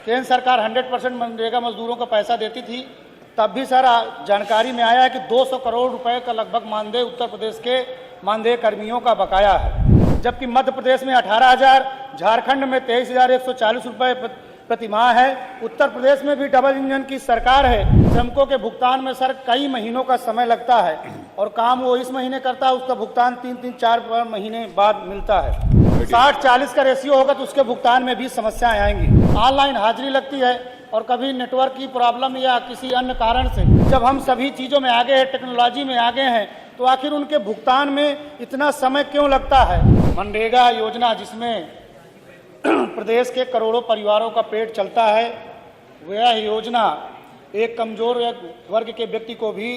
केंद्र सरकार 100% मनरेगा मजदूरों को पैसा देती थी, तब भी सर जानकारी में आया है कि 200 करोड़ रुपए का लगभग मानदेय उत्तर प्रदेश के मानदेय कर्मियों का बकाया है, जबकि मध्य प्रदेश में 18,000, झारखंड में 23,140 रुपये प्रति माह है। उत्तर प्रदेश में भी डबल इंजन की सरकार है। श्रमिकों के भुगतान में सर कई महीनों का समय लगता है और काम वो इस महीने करता है, उसका भुगतान 3-4 महीने बाद मिलता है। 60-40 का रेशियो होगा तो उसके भुगतान में भी समस्याएं आएंगी। ऑनलाइन हाजिरी लगती है और कभी नेटवर्क की प्रॉब्लम या किसी अन्य कारण से जब हम सभी चीज़ों में आगे हैं, टेक्नोलॉजी में आगे हैं, तो आखिर उनके भुगतान में इतना समय क्यों लगता है। मनरेगा योजना जिसमें प्रदेश के करोड़ों परिवारों का पेट चलता है, वह योजना एक कमजोर वर्ग के व्यक्ति को भी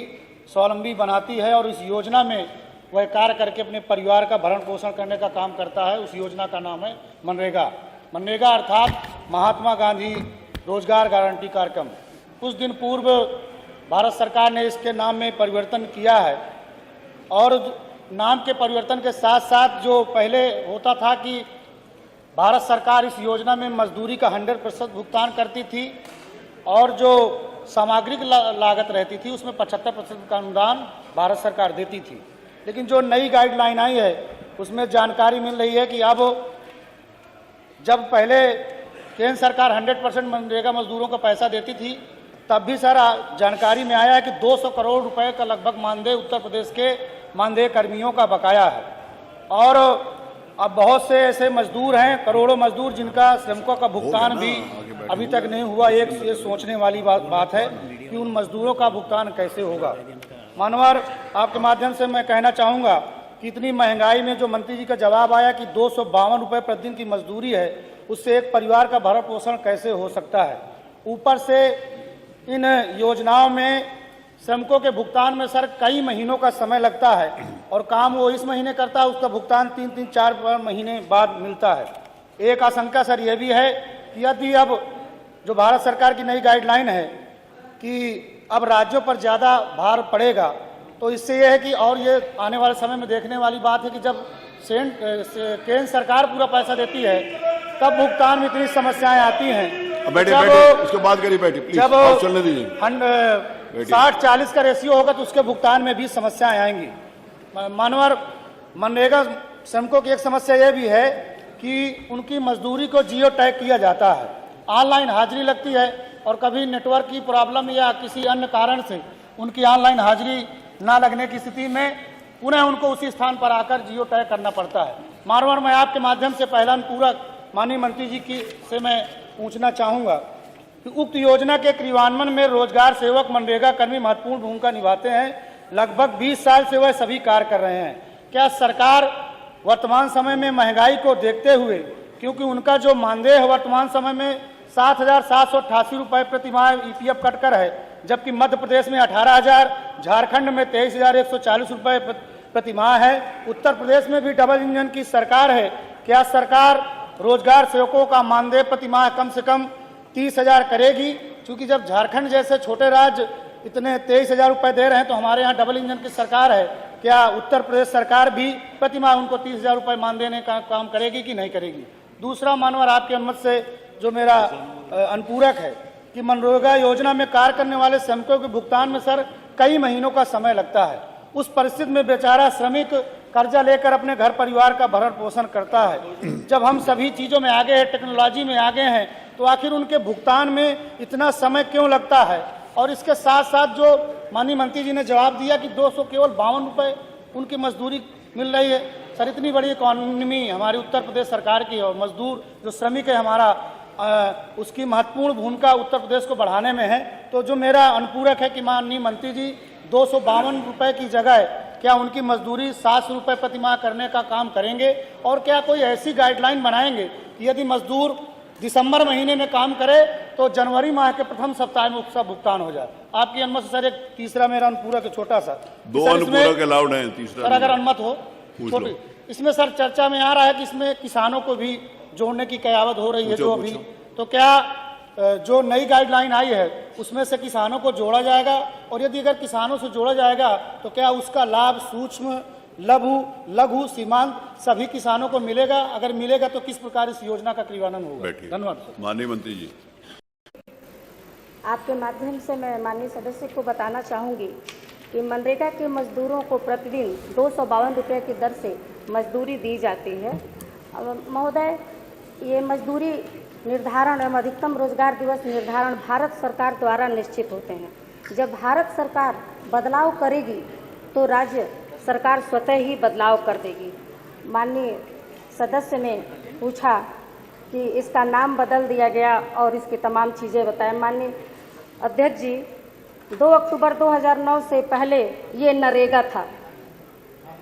स्वावलंबी बनाती है और इस योजना में वह कार्य करके अपने परिवार का भरण पोषण करने का काम करता है। उस योजना का नाम है मनरेगा। मनरेगा अर्थात महात्मा गांधी रोजगार गारंटी कार्यक्रम। कुछ दिन पूर्व भारत सरकार ने इसके नाम में परिवर्तन किया है और नाम के परिवर्तन के साथ साथ जो पहले होता था कि भारत सरकार इस योजना में मजदूरी का 100% भुगतान करती थी और जो सामग्रिक लागत रहती थी उसमें 75% का अनुदान भारत सरकार देती थी। लेकिन जो नई गाइडलाइन आई है उसमें जानकारी मिल रही है कि अब जब पहले केंद्र सरकार 100% मनरेगा मजदूरों को पैसा देती थी, तब भी सर जानकारी में आया है कि 200 करोड़ रुपए का लगभग मानदेय उत्तर प्रदेश के मानदेय कर्मियों का बकाया है। और अब बहुत से ऐसे मजदूर हैं, करोड़ों मजदूर, जिनका श्रमिकों का भुगतान भी अभी तक नहीं हुआ। एक ये सोचने वाली बात है कि उन मजदूरों का भुगतान कैसे होगा। मानवर, आपके माध्यम से मैं कहना चाहूँगा कि इतनी महंगाई में जो मंत्री जी का जवाब आया कि 252 रुपये प्रतिदिन की मजदूरी है, उससे एक परिवार का भरण पोषण कैसे हो सकता है। ऊपर से इन योजनाओं में श्रमिकों के भुगतान में सर कई महीनों का समय लगता है और काम वो इस महीने करता है, उसका भुगतान 3-4 महीने बाद मिलता है। एक आशंका सर ये भी है कि यदि अब जो भारत सरकार की नई गाइडलाइन है कि अब राज्यों पर ज़्यादा भार पड़ेगा, तो इससे ये है कि और ये आने वाले समय में देखने वाली बात है कि जब केंद्र सरकार पूरा पैसा देती है तब भुगतान में इतनी समस्याएं आती हैं। बैठे उसके बाद करिए, बैठे प्लीज, जब चलने दीजिए। 60-40 का रेशियो होगा तो उसके भुगतान में भी समस्याएं आएंगी। मानवर, मनरेगा श्रमिकों की एक समस्या यह भी है कि उनकी मजदूरी को जियो टैग किया जाता है। ऑनलाइन हाजिरी लगती है और कभी नेटवर्क की प्रॉब्लम या किसी अन्य कारण से उनकी ऑनलाइन हाजिरी ना लगने की स्थिति में पुनः उनको उसी स्थान पर आकर जियो टैग करना पड़ता है। मानवर, मैं आपके माध्यम से पहला अनुपूरक माननीय मंत्री जी की से मैं पूछना चाहूँगा कि उक्त योजना के क्रियान्वयन में रोजगार सेवक मनरेगा कर्मी महत्वपूर्ण भूमिका निभाते हैं। लगभग 20 साल से वह सभी कार्य कर रहे हैं। क्या सरकार वर्तमान समय में महंगाई को देखते हुए, क्योंकि उनका जो मानदेय है वर्तमान समय में 7,788 रुपये प्रति माह EPF कटकर है, जबकि मध्य प्रदेश में 18,000, झारखंड में 23,140 रुपये प्रति माह है। उत्तर प्रदेश में भी डबल इंजन की सरकार है। क्या सरकार रोजगार सेवकों का मानदेय प्रति माह कम से कम 30,000 करेगी? क्योंकि जब झारखंड जैसे छोटे राज्य इतने 23,000 रुपये दे रहे हैं तो हमारे यहाँ डबल इंजन की सरकार है, क्या उत्तर प्रदेश सरकार भी प्रति माह उनको 30,000 रुपये मान देने का काम करेगी कि नहीं करेगी? दूसरा, मानवर, आपकी अनुमति से जो मेरा अनुपूरक है कि मनरेगा योजना में कार्य करने वाले श्रमिकों के भुगतान में सर कई महीनों का समय लगता है। उस परिस्थिति में बेचारा श्रमिक कर्जा लेकर अपने घर परिवार का भरण पोषण करता है। जब हम सभी चीज़ों में आगे हैं, टेक्नोलॉजी में आगे हैं, तो आखिर उनके भुगतान में इतना समय क्यों लगता है। और इसके साथ साथ जो माननीय मंत्री जी ने जवाब दिया कि 252 रुपये उनकी मजदूरी मिल रही है। सर, इतनी बड़ी इकॉनमी हमारी उत्तर प्रदेश सरकार की है और मजदूर जो श्रमिक है हमारा, उसकी महत्वपूर्ण भूमिका उत्तर प्रदेश को बढ़ाने में है। तो जो मेरा अनुपूरक है कि माननीय मंत्री जी 252 रुपये की जगह क्या उनकी मजदूरी 700 रुपये प्रति माह करने का काम करेंगे, और क्या कोई ऐसी गाइडलाइन बनाएंगे कि यदि मजदूर दिसंबर महीने में काम करे तो जनवरी माह के प्रथम सप्ताह में उसका भुगतान हो जाए। आपकी अनुमति से सर एक तीसरा मेरा अनुपूरक है, छोटा सा। 2 अनुपूरक अलाउड है, तीसरा सर अगर अनुमति हो छोटी। इसमें सर चर्चा में आ रहा है कि इसमें किसानों को भी जोड़ने की कयावत हो रही है जो अभी, तो क्या जो नई गाइडलाइन आई है उसमें से किसानों को जोड़ा जाएगा, और यदि अगर किसानों से जोड़ा जाएगा तो क्या उसका लाभ सूक्ष्म, लघु, सीमांत सभी किसानों को मिलेगा? अगर मिलेगा तो किस प्रकार इस योजना का क्रियान्वयन होगा? धन्यवाद। माननीय मंत्री जी। आपके माध्यम से मैं माननीय सदस्य को बताना चाहूँगी कि मनरेगा के मजदूरों को प्रतिदिन 252 रुपये की दर से मजदूरी दी जाती है। महोदय, ये मजदूरी निर्धारण एवं अधिकतम रोजगार दिवस निर्धारण भारत सरकार द्वारा निश्चित होते हैं। जब भारत सरकार बदलाव करेगी तो राज्य सरकार स्वतः ही बदलाव कर देगी। माननीय सदस्य ने पूछा कि इसका नाम बदल दिया गया और इसकी तमाम चीज़ें बताएं। माननीय अध्यक्ष जी, 2 अक्टूबर 2009 से पहले ये नरेगा था।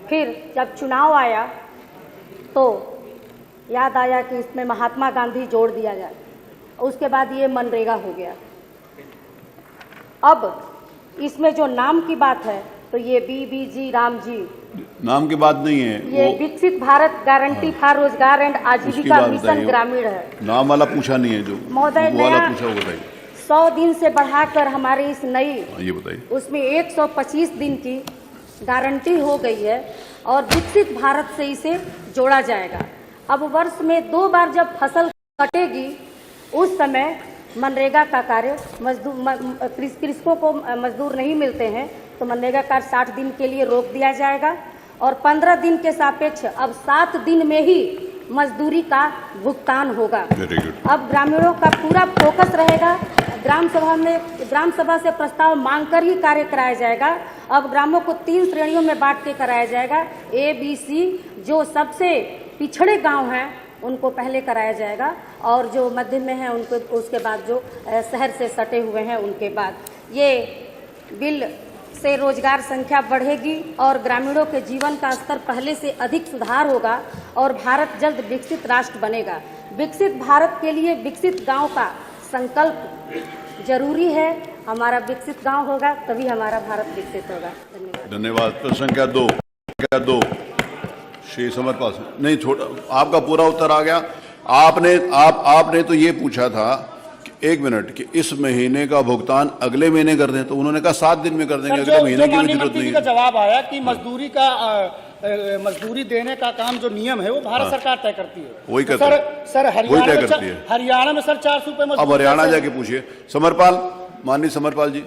फिर जब चुनाव आया तो याद आया कि इसमें महात्मा गांधी जोड़ दिया जाए, उसके बाद ये मनरेगा हो गया। अब इसमें जो नाम की बात है तो ये BBG राम जी नाम की बात नहीं है, ये विकसित भारत गारंटी फॉर रोजगार एंड आजीविका मिशन ग्रामीण है। नाम वाला पूछा नहीं है, जो महोदय वो वाला नया पूछा वो बताइए। 100 दिन से बढ़ाकर हमारी इस नई ये बताइए, उसमें 125 दिन की गारंटी हो गई है और विकसित भारत से इसे जोड़ा जाएगा। अब वर्ष में 2 बार जब फसल कटेगी उस समय मनरेगा का कार्य कृषकों को मजदूर नहीं मिलते हैं तो मनरेगा कार्य 60 दिन के लिए रोक दिया जाएगा और 15 दिन के सापेक्ष अब 7 दिन में ही मजदूरी का भुगतान होगा। अब ग्रामीणों का पूरा फोकस रहेगा। ग्राम सभा से प्रस्ताव मांगकर ही कार्य कराया जाएगा। अब ग्रामों को 3 श्रेणियों में बांट के कराया जाएगा। A, B, C, जो सबसे पिछड़े गांव हैं उनको पहले कराया जाएगा और जो मध्य में हैं उनको उसके बाद, जो शहर से सटे हुए हैं उनके बाद। ये बिल से रोजगार संख्या बढ़ेगी और ग्रामीणों के जीवन का स्तर पहले से अधिक सुधार होगा और भारत जल्द विकसित राष्ट्र बनेगा। विकसित भारत के लिए विकसित गांव का संकल्प जरूरी है। हमारा विकसित गांव होगा तभी हमारा भारत विकसित होगा। धन्यवाद। धन्यवाद। प्रश्न संख्या 2 श्री समरपाल नहीं छोड़ा, आपका पूरा उत्तर आ गया। आपने तो ये पूछा था कि 1 मिनट कि इस महीने का भुगतान अगले महीने कर दें, तो उन्होंने कहा 7 दिन में कर देंगे, अगले महीने की भी जरूरत नहीं है। जवाब आया कि मजदूरी देने का काम जो नियम है वो भारत सरकार तय करती है। वही करती है सर, हरियाणा में सर 400 रुपये। अब हरियाणा जाके पूछिए। समरपाल, माननीय समरपाल जी।